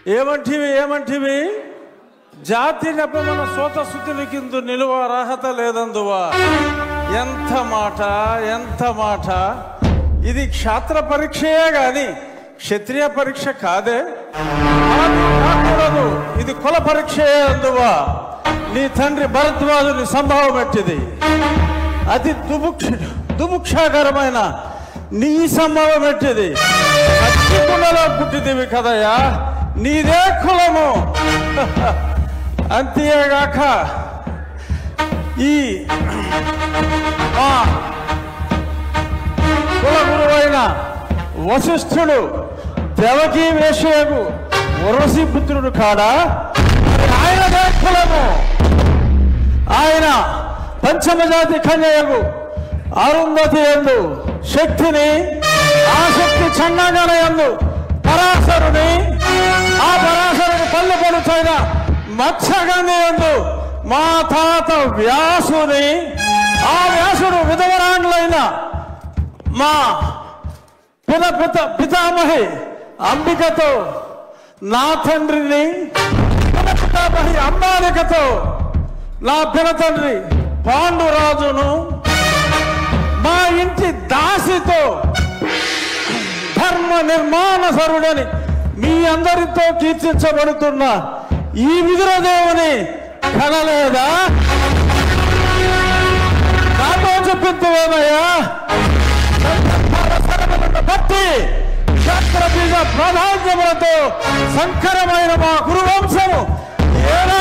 ఏమంటివి జాతి నెపమన సోత శుద్ధులకిందు నిలువ అర్హత లేదందువా. ఎంత మాట ఇది క్షాత్ర పరీక్షయే గాని క్షత్రియ పరీక్ష కాదే. కాకూడదు, ఇది కుల పరీక్షయే అందువా. నీ తండ్రి భరద్వాజుని సంభవం ఎట్టిది. అతి దుభుక్షాకరమైన నీ సంభవం ఎట్టిది. అగ్నికుండలో పుట్టిదివి కదయ్యా, నీదే కులము. అంతేగాక ఈ కుల గురువైన వశిష్ఠుడు దేవకీ వేషయగు వరసి పుత్రుడు కాడా, ఆయనదే కులము. ఆయన పంచమజాతి కన్యయగు అరుంధతి యందు శక్తిని, ఆ శక్తి చండాగన యందు పరాశరుని, ఆ పరాశరుని పల్లె పడుచైన మత్స్యగంధి యందు మా తాత వ్యాసుని, ఆ వ్యాసుడు విధవరాండ్లైన మా పితామహి అంబికతో, నా తండ్రిని పితామహి అంబాలికతో, నా పినతండ్రి పాండురాజును, మా ఇంటి దాసితో ధర్మ నిర్మాణ సరుడని మీ అందరితో కీర్తించబడుతున్న ఈ విదురదేవుని కనలేదా? నాతో చెప్పిందేమయ్యా. బట్టి క్షత్ర బీజ ప్రాధాన్యములతో సంకరమైన మా గురువంశము ఏనా